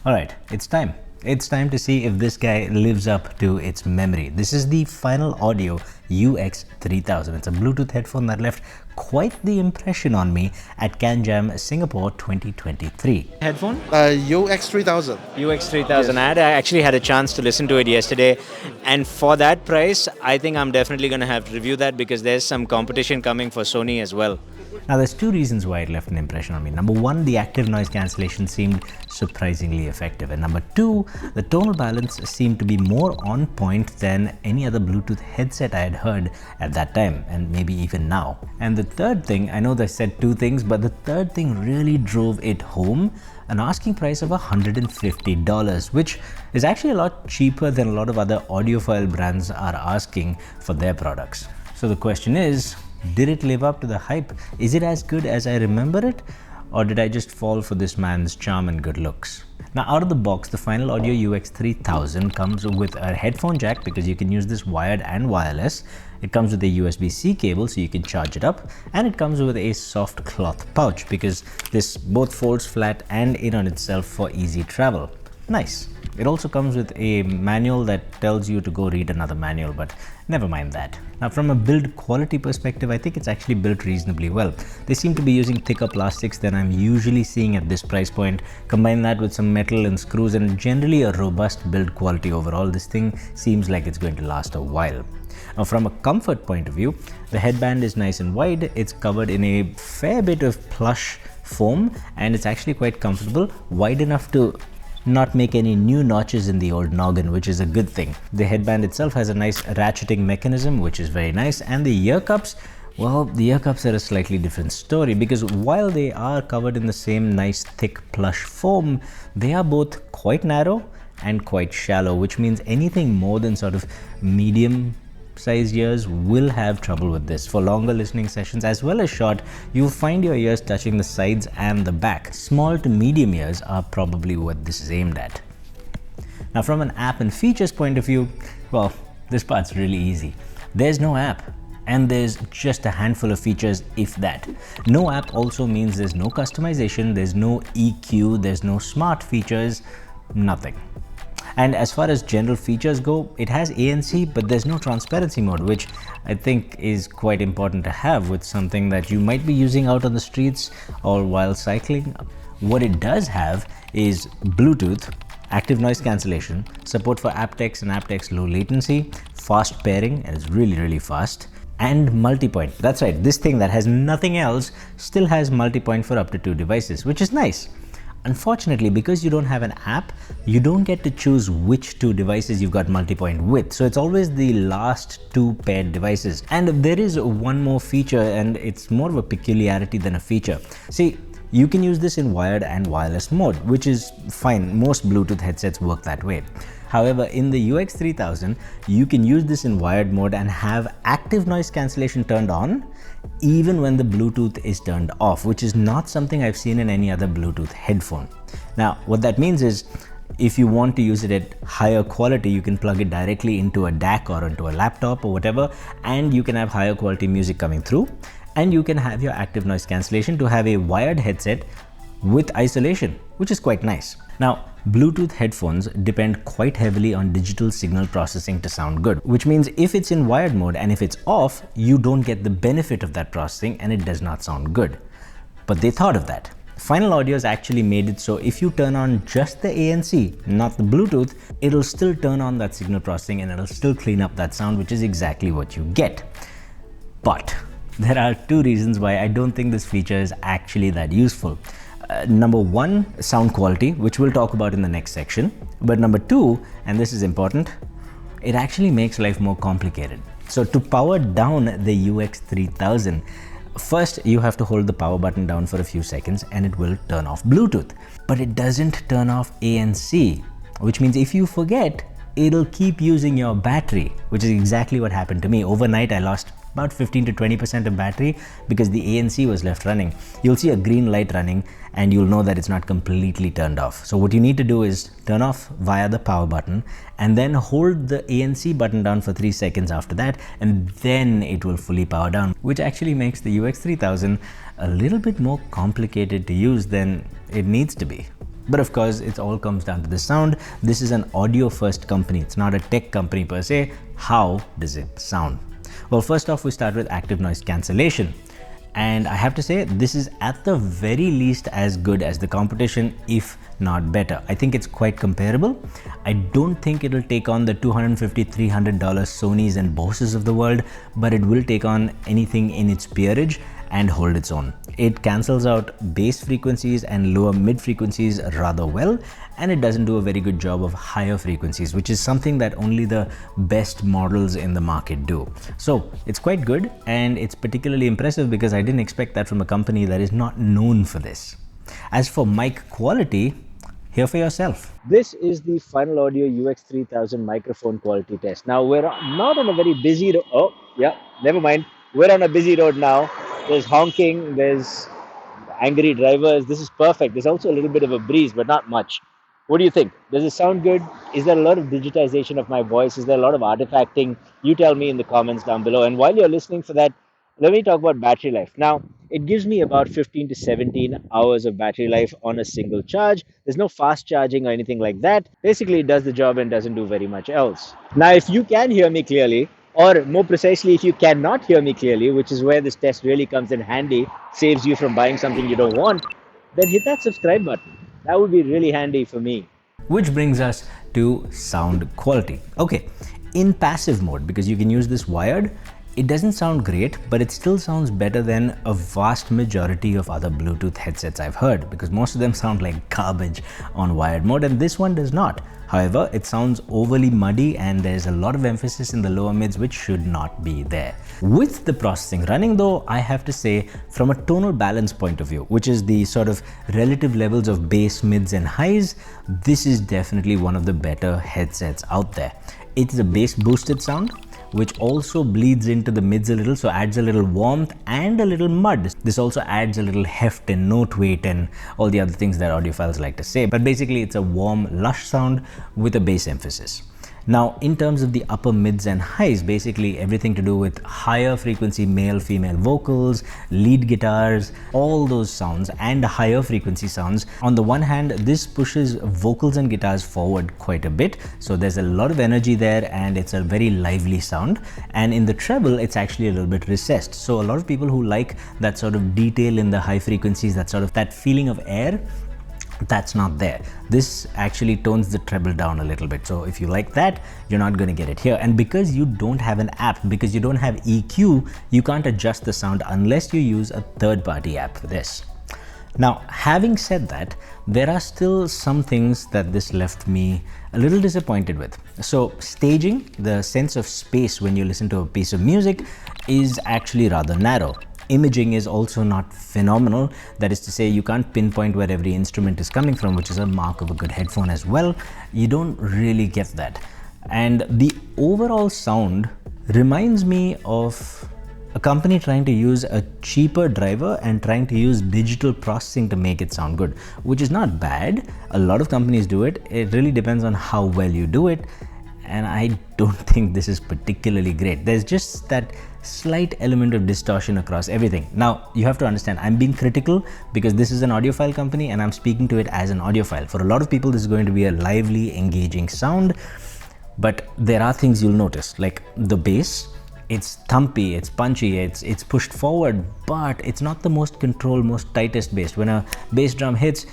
Alright, it's time. It's time to see if this guy lives up to its memory. This is the Final Audio UX3000. It's a Bluetooth headphone that left quite the impression on me at CanJam Singapore 2023. Headphone? UX3000. UX3000. I actually had a chance to listen to it yesterday, and for that price, I think I'm definitely going to have to review that because there's some competition coming for Sony as well. Now, there's two reasons why it left an impression on me. Number one, the active noise cancellation seemed surprisingly effective. And number two, the tonal balance seemed to be more on point than any other Bluetooth headset I had heard at that time, and maybe even now. And the third thing, I know they said two things, but the third thing really drove it home. An asking price of $150, which is actually a lot cheaper than a lot of other audiophile brands are asking for their products. So the question is, did it live up to the hype? Is it as good as I remember it? Or did I just fall for this man's charm and good looks? Now, out of the box, the Final Audio UX3000 comes with a headphone jack because you can use this wired and wireless. It comes with a USB-C cable so you can charge it up, and it comes with a soft cloth pouch because this both folds flat and in on itself for easy travel. Nice. It also comes with a manual that tells you to go read another manual, but never mind that. Now, from a build quality perspective, I think it's actually built reasonably well. They seem to be using thicker plastics than I'm usually seeing at this price point. Combine that with some metal and screws and generally a robust build quality overall, this thing seems like it's going to last a while. Now, from a comfort point of view, the headband is nice and wide. It's covered in a fair bit of plush foam, and it's actually quite comfortable, wide enough to not make any new notches in the old noggin, which is a good thing. The headband itself has a nice ratcheting mechanism, which is very nice, and the ear cups, well, the ear cups are a slightly different story because while they are covered in the same nice thick plush foam, they are both quite narrow and quite shallow, which means anything more than sort of medium sized ears will have trouble with this. For longer listening sessions as well as short, you'll find your ears touching the sides and the back. Small to medium ears are probably what this is aimed at. Now, from an app and features point of view, well, this part's really easy. There's no app, and there's just a handful of features, if that. No app also means there's no customization, there's no EQ, there's no smart features, nothing. And as far as general features go, it has ANC, but there's no transparency mode, which I think is quite important to have with something that you might be using out on the streets or while cycling. What it does have is Bluetooth, active noise cancellation, support for aptX and aptX low latency, fast pairing, and it's really, really fast, and multi-point. That's right, this thing that has nothing else still has multi-point for up to 2 devices, which is nice. Unfortunately, because you don't have an app, you don't get to choose which 2 devices you've got multi-point with. So it's always the last 2 paired devices. And there is one more feature, and it's more of a peculiarity than a feature. See, you can use this in wired and wireless mode, which is fine. Most Bluetooth headsets work that way. However, in the UX3000, you can use this in wired mode and have active noise cancellation turned on even when the Bluetooth is turned off, which is not something I've seen in any other Bluetooth headphone. Now, what that means is if you want to use it at higher quality, you can plug it directly into a DAC or into a laptop or whatever, and you can have higher quality music coming through, and you can have your active noise cancellation to have a wired headset with isolation, which is quite nice. Now, Bluetooth headphones depend quite heavily on digital signal processing to sound good, which means if it's in wired mode and if it's off, you don't get the benefit of that processing and it does not sound good. But they thought of that. Final Audio has actually made it so if you turn on just the ANC, not the Bluetooth, it'll still turn on that signal processing and it'll still clean up that sound, which is exactly what you get. But there are 2 reasons why I don't think this feature is actually that useful. Number 1, sound quality, which we'll talk about in the next section. But number 2, and this is important, it actually makes life more complicated. So to power down the UX3000, first you have to hold the power button down for a few seconds and it will turn off Bluetooth. But it doesn't turn off ANC, which means if you forget, it'll keep using your battery, which is exactly what happened to me. Overnight, I lost about 15 to 20% of battery because the ANC was left running. You'll see a green light running and you'll know that it's not completely turned off. So what you need to do is turn off via the power button and then hold the ANC button down for 3 seconds after that, and then it will fully power down, which actually makes the UX3000 a little bit more complicated to use than it needs to be. But of course, it all comes down to the sound. This is an audio first company. It's not a tech company per se. How does it sound? Well, first off, we start with active noise cancellation. And I have to say, this is at the very least as good as the competition, if not better. I think it's quite comparable. I don't think it'll take on the $250, $300 Sonys and Boses of the world, but it will take on anything in its peerage and hold its own. It cancels out bass frequencies and lower mid frequencies rather well, and it doesn't do a very good job of higher frequencies, which is something that only the best models in the market do. So it's quite good, and it's particularly impressive because I didn't expect that from a company that is not known for this. As for mic quality, hear for yourself. This is the Final Audio UX3000 microphone quality test. Now, we're not on a very busy road. Oh, yeah, never mind. We're on a busy road now. There's honking, there's angry drivers. This is perfect. There's also a little bit of a breeze, but not much. What do you think? Does it sound good? Is there a lot of digitization of my voice? Is there a lot of artifacting? You tell me in the comments down below. And while you're listening for that, let me talk about battery life. Now, it gives me about 15 to 17 hours of battery life on a single charge. There's no fast charging or anything like that. Basically, it does the job and doesn't do very much else. Now, if you can hear me clearly, or more precisely, if you cannot hear me clearly, which is where this test really comes in handy, saves you from buying something you don't want, then hit that subscribe button. That would be really handy for me. Which brings us to sound quality. Okay, in passive mode, because you can use this wired, it doesn't sound great, but it still sounds better than a vast majority of other Bluetooth headsets I've heard, because most of them sound like garbage on wired mode, and this one does not. However, it sounds overly muddy, and there's a lot of emphasis in the lower mids which should not be there. With the processing running though, I have to say, from a tonal balance point of view, which is the sort of relative levels of bass, mids and highs, this is definitely one of the better headsets out there. It's a bass boosted sound, which also bleeds into the mids a little, so adds a little warmth and a little mud. This also adds a little heft and note weight and all the other things that audiophiles like to say. But basically, it's a warm, lush sound with a bass emphasis. Now, in terms of the upper mids and highs, basically everything to do with higher frequency male, female vocals, lead guitars, all those sounds and higher frequency sounds. On the one hand, this pushes vocals and guitars forward quite a bit. So there's a lot of energy there and it's a very lively sound. And in the treble, it's actually a little bit recessed. So a lot of people who like that sort of detail in the high frequencies, that feeling of air, that's not there. This actually tones the treble down a little bit. So if you like that, you're not going to get it here. And because you don't have an app, because you don't have EQ, you can't adjust the sound unless you use a third-party app for this. Now, having said that, there are still some things that this left me a little disappointed with. So staging, the sense of space when you listen to a piece of music, is actually rather narrow. Imaging is also not phenomenal. That is to say, you can't pinpoint where every instrument is coming from, which is a mark of a good headphone as well. You don't really get that. And the overall sound reminds me of a company trying to use a cheaper driver and trying to use digital processing to make it sound good, which is not bad. A lot of companies do it. It really depends on how well you do it. And I don't think this is particularly great. There's just that slight element of distortion across everything. Now, you have to understand, I'm being critical because this is an audiophile company and I'm speaking to it as an audiophile. For a lot of people, this is going to be a lively, engaging sound, but there are things you'll notice, like the bass. It's thumpy, it's punchy, it's pushed forward, but it's not the most controlled, most tightest bass. When a bass drum hits,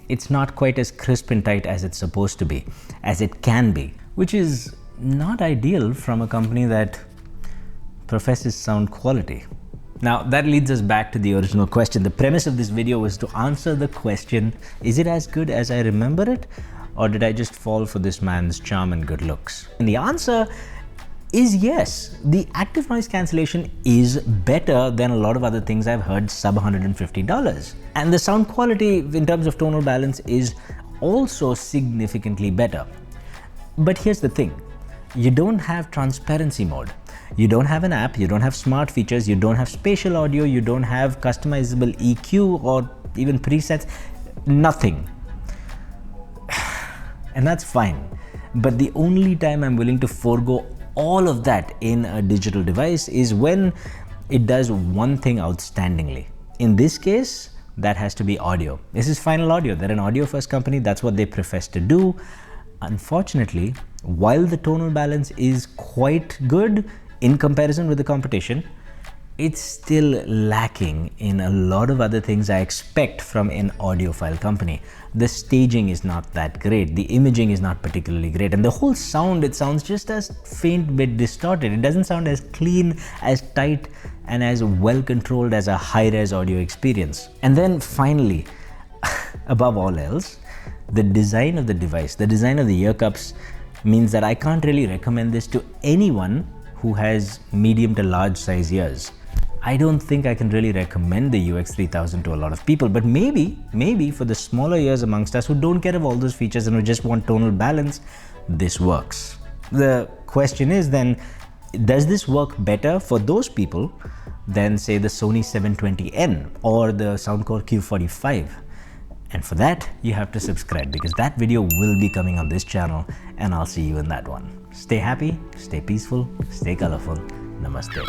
it's not quite as crisp and tight as it's supposed to be, as it can be, which is not ideal from a company that professes sound quality. Now, that leads us back to the original question. The premise of this video was to answer the question, is it as good as I remember it? Or did I just fall for this man's charm and good looks? And the answer is yes. The active noise cancellation is better than a lot of other things I've heard sub $150. And the sound quality in terms of tonal balance is also significantly better. But here's the thing, you don't have transparency mode. You don't have an app, you don't have smart features, you don't have spatial audio, you don't have customizable EQ or even presets, nothing. And that's fine. But the only time I'm willing to forego all of that in a digital device is when it does one thing outstandingly. In this case, that has to be audio. This is Final Audio. They're an audio first company. That's what they profess to do. Unfortunately, while the tonal balance is quite good in comparison with the competition, it's still lacking in a lot of other things I expect from an audiophile company. The staging is not that great, the imaging is not particularly great, and the whole sound, it sounds just as faint bit distorted. It doesn't sound as clean, as tight, and as well controlled as a high-res audio experience. And then finally, above all else, the design of the device, the design of the ear cups means that I can't really recommend this to anyone who has medium to large size ears. I don't think I can really recommend the UX3000 to a lot of people, but maybe for the smaller ears amongst us who don't care of all those features and who just want tonal balance, this works. The question is then, does this work better for those people than say the Sony 720N or the Soundcore Q45? And for that, you have to subscribe because that video will be coming on this channel and I'll see you in that one. Stay happy, stay peaceful, stay colorful. Namaste.